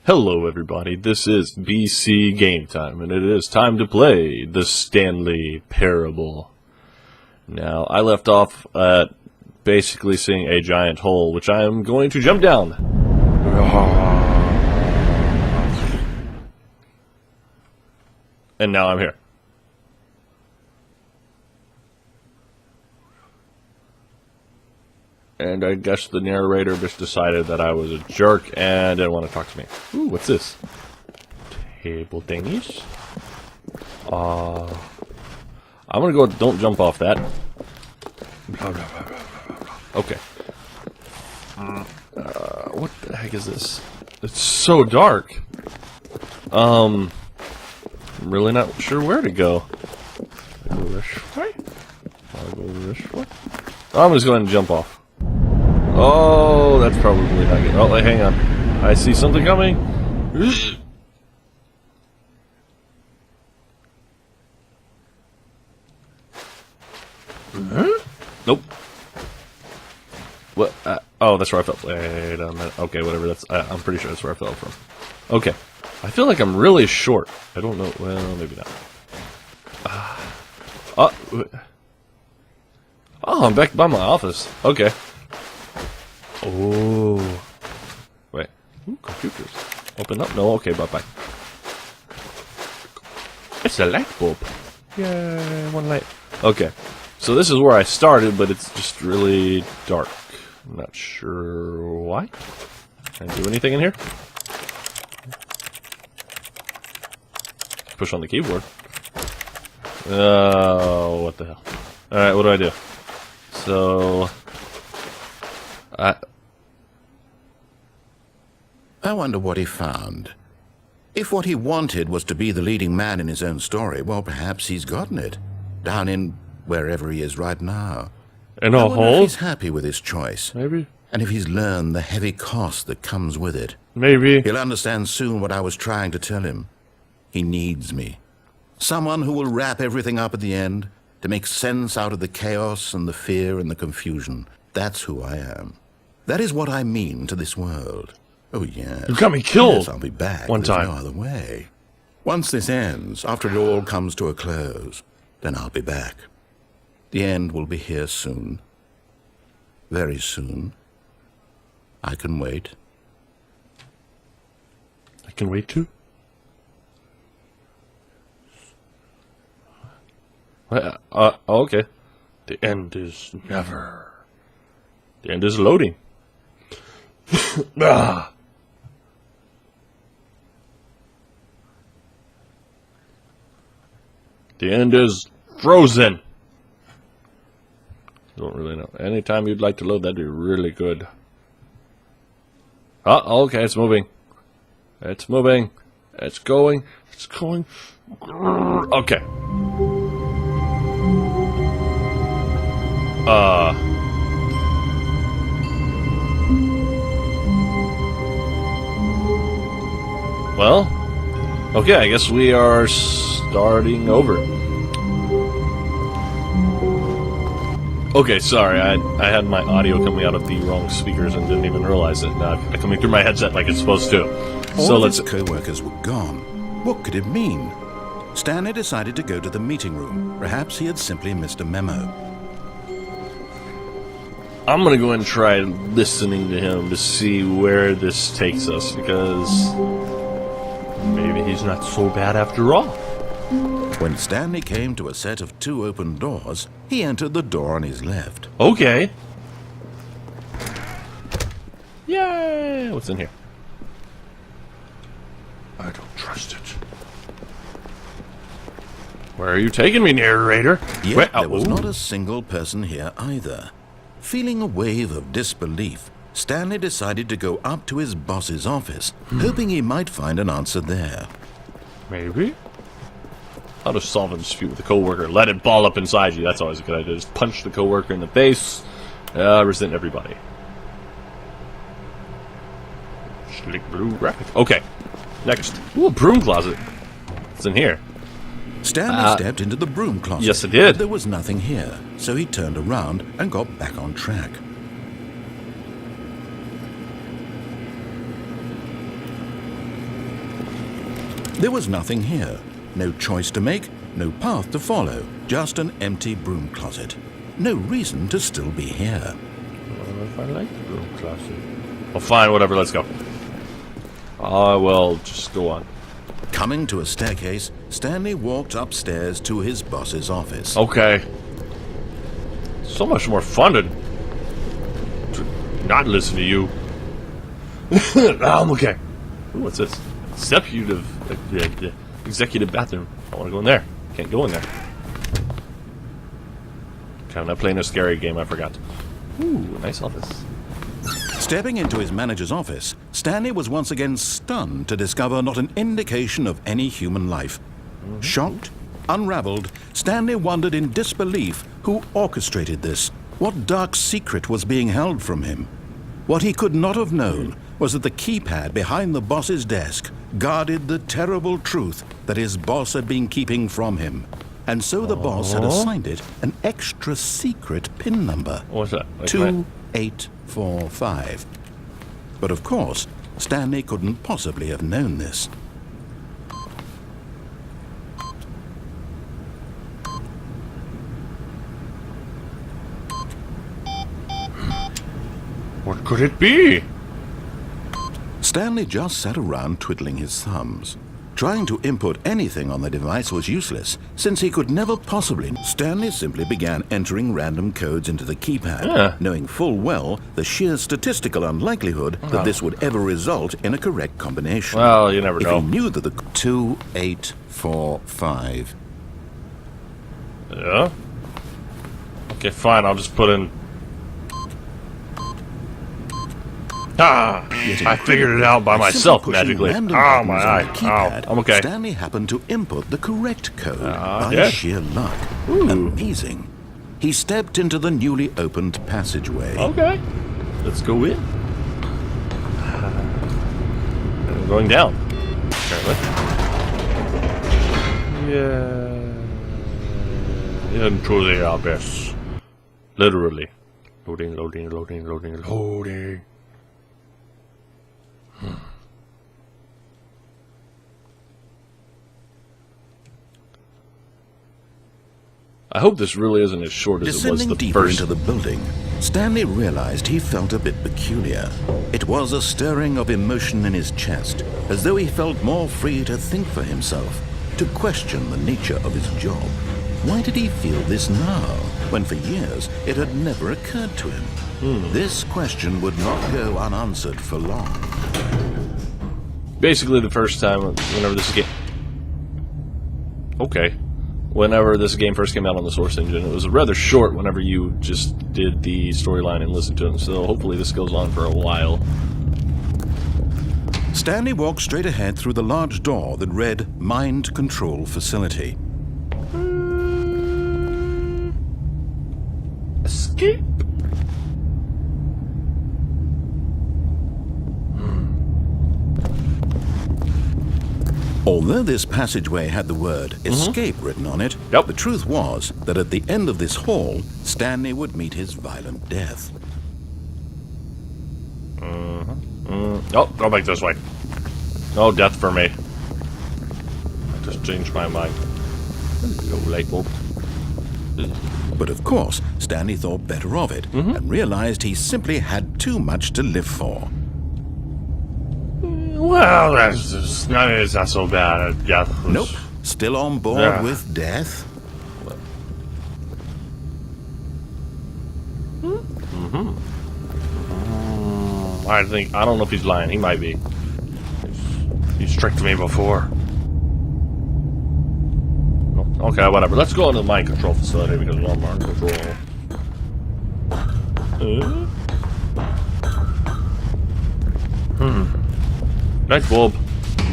Hello everybody, this is BC Game Time, and it is time to play the Stanley Parable. Now, I left off at basically seeing a giant hole, which I am going to jump down. And now I'm here. And I guess the narrator just decided that I was a jerk and didn't want to talk to me. Ooh, what's this? Table thingies. I'm gonna go, don't jump off that. Okay. What the heck is this? It's so dark. I'm really not sure where to go. I go this way? I'll go this way? I'm just going to jump off. Oh, that's probably not good. Oh, hang on. I see something coming. Nope. What? Oh, that's where I fell. Wait a minute. Okay, whatever. That's. I'm pretty sure that's where I fell from. Okay. I feel like I'm really short. I don't know. Well, maybe not. Oh, I'm back by my office. Okay. Oh. Wait. Ooh, computers. Open up? No, okay, bye-bye. It's a light bulb. Yay, one light. Okay. So this is where I started, but it's just really dark. I'm not sure why. Can I do anything in here? Push on the keyboard. Oh, what the hell. Alright, what do I do? So... I wonder what he found. If what he wanted was to be the leading man in his own story, well, perhaps he's gotten it. Down in wherever he is right now. In a hole? If he's happy with his choice. Maybe. And if he's learned the heavy cost that comes with it. Maybe. He'll understand soon what I was trying to tell him. He needs me. Someone who will wrap everything up at the end, to make sense out of the chaos and the fear and the confusion. That's who I am. That is what I mean to this world. Oh, yes. You got me killed. Yes, I'll be back. One time. There's no other way. Once this ends, after it all comes to a close, then I'll be back. The end will be here soon. Very soon. I can wait. I can wait too? Okay. The end is never. The end is loading. Ah. The end is frozen. Don't really know. Anytime you'd like to load, that'd be really good. Oh, okay, it's moving. It's moving. It's going. It's going. Okay. Well, okay, I guess we are starting over. Okay, sorry, I had my audio coming out of the wrong speakers and didn't even realize it. Now it's coming through my headset like it's supposed to. All of his co-workers were gone. What could it mean? Stanley decided to go to the meeting room. Perhaps he had simply missed a memo. I'm gonna go and try listening to him to see where this takes us, because maybe he's not so bad after all. When Stanley came to a set of 2 open doors, he entered the door on his left. Okay. Yay! What's in here? I don't trust it. Where are you taking me, narrator? Yet there was not a single person here either. Feeling a wave of disbelief, Stanley decided to go up to his boss's office, hoping he might find an answer there. Maybe? How to solve a dispute with a coworker. Let it ball up inside you. That's always a good idea. Just punch the coworker in the face. Resent everybody. Slick blue graphic. Okay. Next. Ooh, a broom closet. What's in here? Stanley stepped into the broom closet. Yes, it did. But there was nothing here, so he turned around and got back on track. There was nothing here. No choice to make, no path to follow. Just an empty broom closet. No reason to still be here. I don't know if I like the broom closet. Well, fine, whatever, let's go. Well, just go on. Coming to a staircase, Stanley walked upstairs to his boss's office. Okay. So much more fun to not listen to you. Okay. Ooh, what's this? Executive bathroom. I want to go in there. Can't go in there. I'm not playing a scary game, I forgot. Ooh, nice office. Stepping into his manager's office, Stanley was once again stunned to discover not an indication of any human life. Shocked, unraveled, Stanley wondered in disbelief who orchestrated this. What dark secret was being held from him? What he could not have known was that the keypad behind the boss's desk guarded the terrible truth that his boss had been keeping from him. And so the boss had assigned it an extra secret PIN number. What's that? 2845. But of course, Stanley couldn't possibly have known this. What could it be? Stanley just sat around twiddling his thumbs. Trying to input anything on the device was useless, since he could never possibly. Stanley simply began entering random codes into the keypad, knowing full well the sheer statistical unlikelihood that this would ever result in a correct combination. Well, you never know. If he knew that the 2845. Yeah? Okay, fine, I'll just put in... I figured it out by myself magically. Oh, my eye. Ow. I'm okay. Stanley happened to input the correct code by sheer luck. Amazing. He stepped into the newly opened passageway. Okay. Let's go in. I'm going down. Apparently. Yeah. Into the abyss. Literally. Loading, loading, loading, loading, loading. I hope this really isn't as short as it was the deeper first. into the building, Stanley realized he felt a bit peculiar. It was a stirring of emotion in his chest, as though he felt more free to think for himself, to question the nature of his job. Why did he feel this now, when for years it had never occurred to him? This question would not go unanswered for long. Basically, the first time, whenever this game... Okay. Whenever this game first came out on the Source engine, it was rather short whenever you just did the storyline and listened to it, so hopefully this goes on for a while. Stanley walked straight ahead through the large door that read Mind Control Facility. Escape? Although this passageway had the word escape written on it, the truth was that at the end of this hall, Stanley would meet his violent death. Oh, go back this way. No death for me. I just changed my mind. Hello, light bulb. But of course, Stanley thought better of it and realized he simply had too much to live for. Well, it's not so bad. Death was... Nope. Still on board with death? I don't know if he's lying. He might be. He's tricked me before. Okay, whatever. Let's go into the mind control facility because we're on mind control. Nice bulb.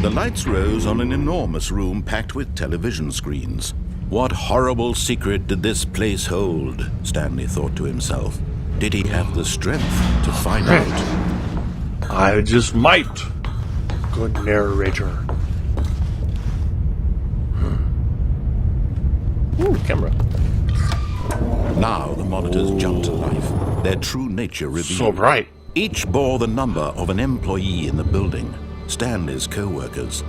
The lights rose on an enormous room packed with television screens. What horrible secret did this place hold? Stanley thought to himself. Did he have the strength to find out? I just might. Good narrator. Ooh, camera. Now the monitors jumped to life. Their true nature revealed. So bright. Each bore the number of an employee in the building. Stanley's co-workers.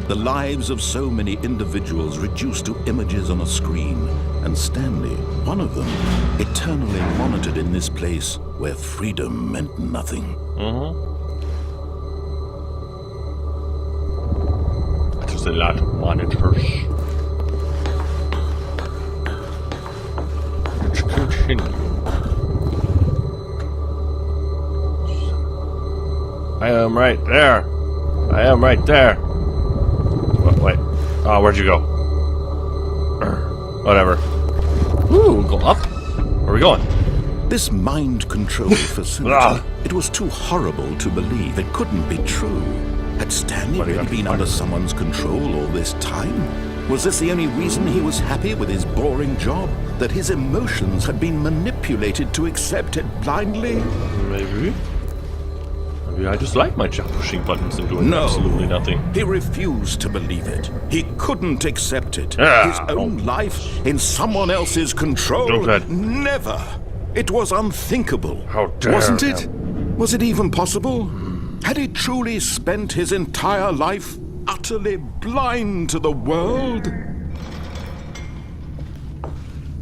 The lives of so many individuals reduced to images on a screen, and Stanley, one of them, eternally monitored in this place where freedom meant nothing. That is a lot of monitors. Let's continue. I am right there. I am right there. Wait. Oh, where'd you go? Whatever. Ooh, go up. Where are we going? This mind control facility, it was too horrible to believe. It couldn't be true. Had Stanley really been under someone's control all this time? Was this the only reason he was happy with his boring job? That his emotions had been manipulated to accept it blindly? Maybe. Maybe I just like my job pushing buttons and doing absolutely nothing. He refused to believe it. He couldn't accept it. His own life in someone else's control? Never. It was unthinkable. How dare Wasn't it? Was it even possible? Had he truly spent his entire life utterly blind to the world?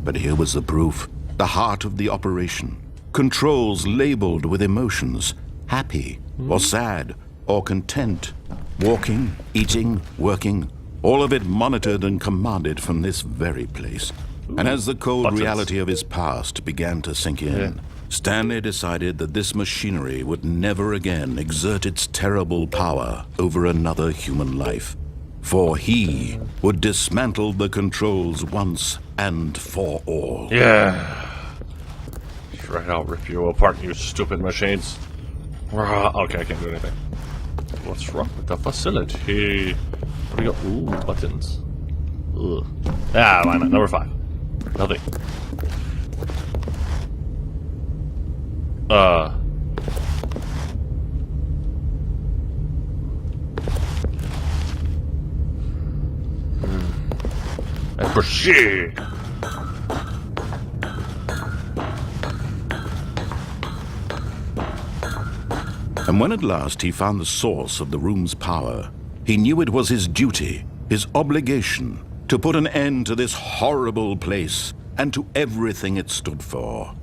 But here was the proof. The heart of the operation. Controls labeled with emotions. Happy, or sad, or content. Walking, eating, working. All of it monitored and commanded from this very place. And as the cold reality of his past began to sink in, Stanley decided that this machinery would never again exert its terrible power over another human life. For he would dismantle the controls once and for all. Yeah. Right, I'll rip you apart, you stupid machines. Okay, I can't do anything. What's wrong with the facility? Where do we go? Ooh, buttons. Ugh. Ah, why not? Number 5. Nothing. And proceed. And when at last he found the source of the room's power, he knew it was his duty, his obligation, to put an end to this horrible place and to everything it stood for.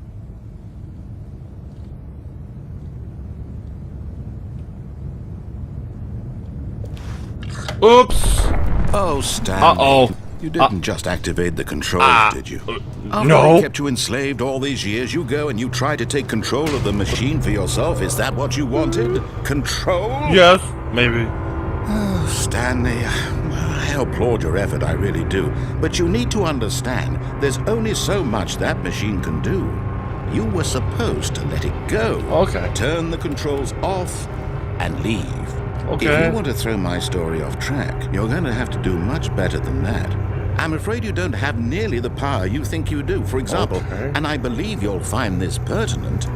Oops! Oh, Stanley. Uh-oh. You didn't just activate the controls, did you? After no. I kept you enslaved all these years, you go and you try to take control of the machine for yourself. Is that what you wanted? Control? Yes, maybe. Oh, Stanley, I applaud your effort, I really do. But you need to understand, there's only so much that machine can do. You were supposed to let it go. Okay. Turn the controls off and leave. Okay. If you want to throw my story off track, you're going to have to do much better than that. I'm afraid you don't have nearly the power you think you do. For example, and I believe you'll find this pertinent,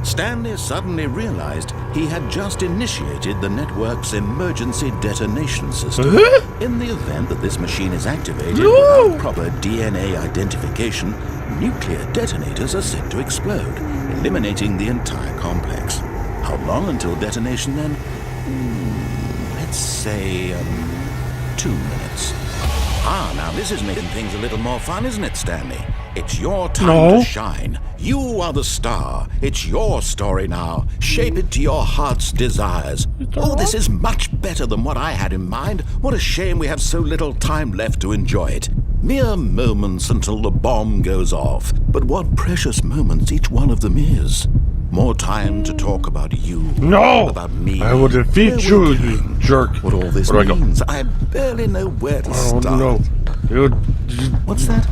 Stanley suddenly realized he had just initiated the network's emergency detonation system. In the event that this machine is activated without proper DNA identification, nuclear detonators are set to explode, eliminating the entire complex. How long until detonation then? Let's say 2 minutes. Ah, now this is making things a little more fun, isn't it, Stanley? It's your time to shine. You are the star. It's your story now. Shape it to your heart's desires. Oh, this is much better than what I had in mind. What a shame we have so little time left to enjoy it. Mere moments until the bomb goes off. But what precious moments each one of them is. More time to talk about you. No! About me. I will defeat you, you jerk. What all this means, I barely know where to start. No. What's that?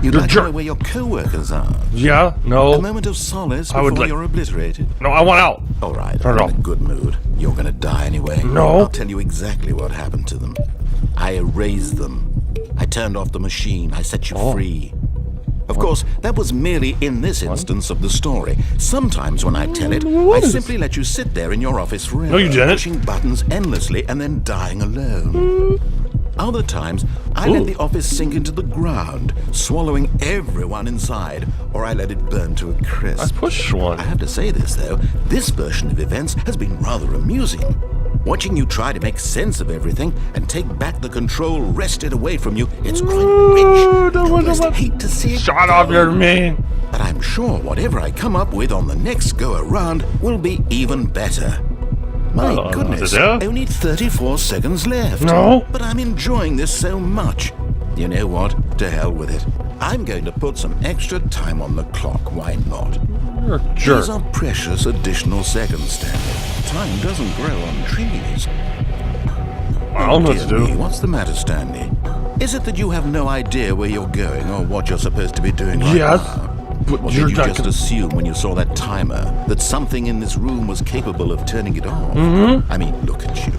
You'd like to know where your co-workers are? Yeah, no. A moment of solace before you're obliterated. No, I want out. All right, I'm in a good mood. You're going to die anyway. No. I'll tell you exactly what happened to them. I erased them. I turned off the machine. I set you free. Of course, that was merely in this instance of the story. Sometimes when I tell it, I simply let you sit there in your office forever, no, you didn't. pushing buttons endlessly and then dying alone. Other times, I let the office sink into the ground, swallowing everyone inside, or I let it burn to a crisp. I pushed one. I have to say this, though. This version of events has been rather amusing. Watching you try to make sense of everything and take back the control wrested away from you, it's quite rich. I just hate to see it Shut up, you're mean. But I'm sure whatever I come up with on the next go-around will be even better. My goodness, only 34 seconds left. No. But I'm enjoying this so much. You know what? To hell with it. I'm going to put some extra time on the clock. Why not? You're a jerk. These are precious additional seconds, Stanley. Time doesn't grow on trees. I don't know what to Dear me, do. what's the matter, Stanley? Is it that you have no idea where you're going or what you're supposed to be doing right Yes. now? But Or you're did you not just gonna- assume when you saw that timer that something in this room was capable of turning it off? I mean, look at you.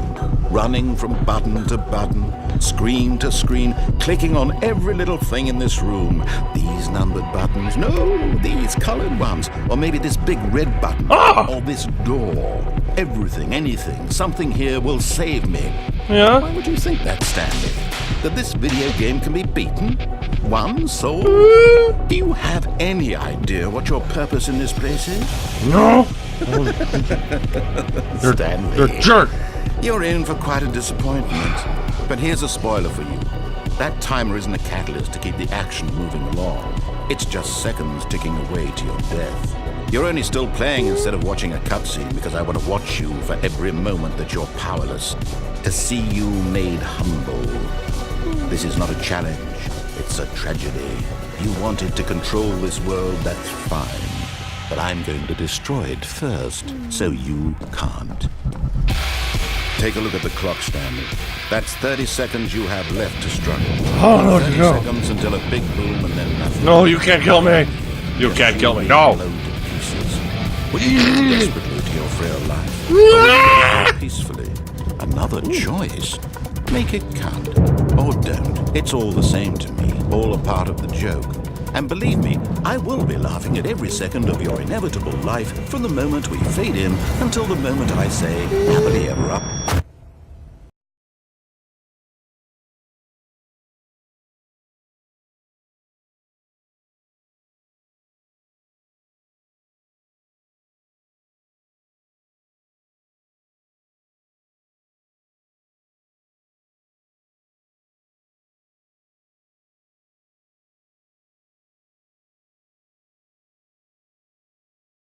Running from button to button, screen to screen, clicking on every little thing in this room. These numbered buttons, no, these colored ones. Or maybe this big red button. Or this door. Everything, anything, something here will save me. Yeah? Why would you think that, Stanley? That this video game can be beaten? Won? Sold? Do you have any idea what your purpose in this place is? No. Stanley, You're a jerk. you're in for quite a disappointment. But here's a spoiler for you. That timer isn't a catalyst to keep the action moving along. It's just seconds ticking away to your death. You're only still playing instead of watching a cutscene because I want to watch you for every moment that you're powerless. To see you made humble. This is not a challenge. It's a tragedy. You wanted to control this world, that's fine. But I'm going to destroy it first, so you can't. Take a look at the clock, Stanley. That's 30 seconds you have left to struggle. Oh, no, 30 no. seconds until a big boom and then nothing. No, you can't kill me. You can't kill me. No. Blown to pieces. Would you cling desperately to your frail life? Or would you die peacefully? Another choice. Make it count. Or don't. It's all the same to me. All a part of the joke. And believe me, I will be laughing at every second of your inevitable life from the moment we fade in until the moment I say, happily ever up.